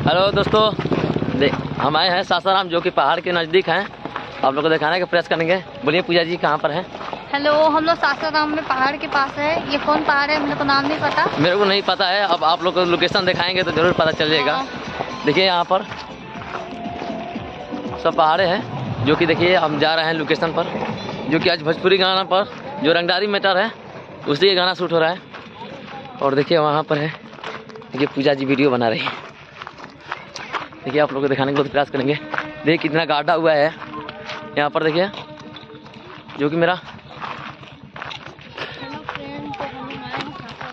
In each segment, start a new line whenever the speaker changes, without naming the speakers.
Hello दोस्तों, हम आए हैं सासाराम जो कि पहाड़ के नज़दीक हैं। आप लोग को दिखाने का प्रयास करेंगे। बोलिए पूजा जी कहाँ पर हैं?
हेलो, हम लोग सासाराम में पहाड़ के पास है। ये कौन पहाड़ है मेरे को नाम नहीं पता।
मेरे को नहीं पता है। अब आप लोग को लोकेशन दिखाएंगे तो जरूर पता चल जाएगा। देखिए यहाँ पर सब पहाड़े हैं जो कि देखिए हम जा रहे हैं लोकेशन पर, जो कि आज भोजपुरी गाना पर जो रंगदारी मैटर है उसी का गाना शूट हो रहा है। और देखिए वहाँ पर है, देखिए पूजा जी वीडियो बना रही है। देखिए आप लोग को दिखाने का बहुत प्रयास करेंगे। देखिए कितना गाढ़ा हुआ है यहाँ पर। देखिए जो कि मेरा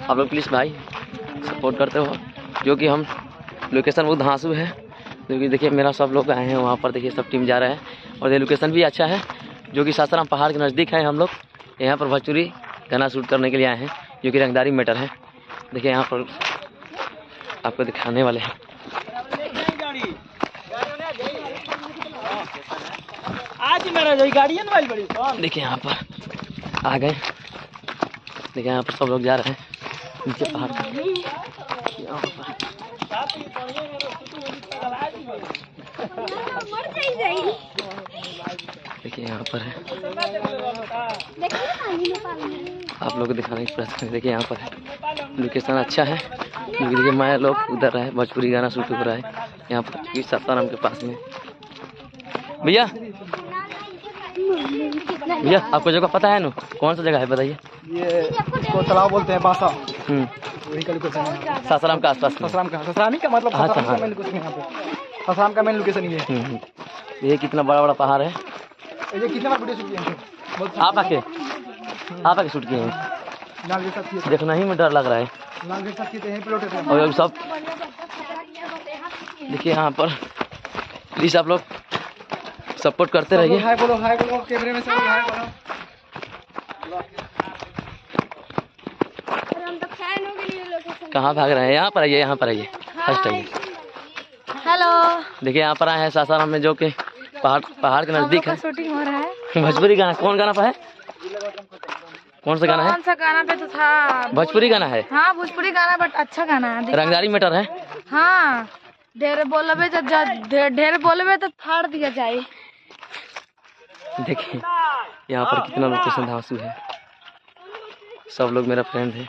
आप लोग प्लीज़ भाई सपोर्ट करते हो, जो कि हम लोकेशन बहुत धांसू है। क्योंकि देखिए मेरा सब लोग आए हैं वहाँ पर। देखिए सब टीम जा रहा है और ये लोकेशन भी अच्छा है, जो कि सासाराम पहाड़ के नज़दीक है। हम लोग यहाँ पर भोजपुरी गाना शूट करने के लिए आए हैं, जो कि रंगदारी मैटर है। देखिए यहाँ पर आपको दिखाने वाले हैं। देखिए यहाँ पर आ गए। देखिए यहाँ पर सब लोग जा रहे हैं नीचे पहाड़ पर। देखिए यहाँ पर है, आप लोग को दिखाने की प्रयास करें। देखिए यहाँ पर है, लोकेशन अच्छा है। देखिए मैं लोग उधर है, भोजपुरी गाना शूट हो रहा है यहाँ पर सासाराम के पास में। भैया भैया आपको जगह पता है ना? कौन सा जगह है बताइए?
ये इसको तालाब बोलते हैं, बासा। वही का लोकेशन है
सासाराम के आसपास।
सासाराम का मतलब सासाराम का मेन लोकेशन यहाँ पे। सासाराम का मेन लोकेशन ये है।
ये कितना बड़ा बड़ा पहाड़ है।
ये कितने बार वीडियो शूट किए हैं?
आप आके शूट किए हैं।
लाल के साथ किए थे।
देखना ही में डर लग रहा है।
लाल के साथ किए थे, यहीं पे लौटे थे।
और सब देखिए यहाँ पर प्लीज आप लोग सपोर्ट करते रहिए।
हाय बोलो कैमरे में सब हाय बोलो।
कहाँ भाग रहे हैं? यहाँ पर आइए, फर्स्ट आइए।
हेलो,
देखिए यहाँ पर आए हैं सासाराम में, जो कि पहाड़ के नजदीक है।
शूटिंग हो रहा है।
भोजपुरी गाना कौन गाना पर है? कौन सा गाना है?
कौन सा गाना पे तो था?
भोजपुरी गाना है।
हाँ भोजपुरी गाना, बट अच्छा गाना है।
रंगदारी मैटर है।
हाँ, ढेर बोलबे तो फाड़ दिया जाए।
देखिए यहाँ पर कितना लोकेशन धांसू है। सब लोग मेरा फ्रेंड है।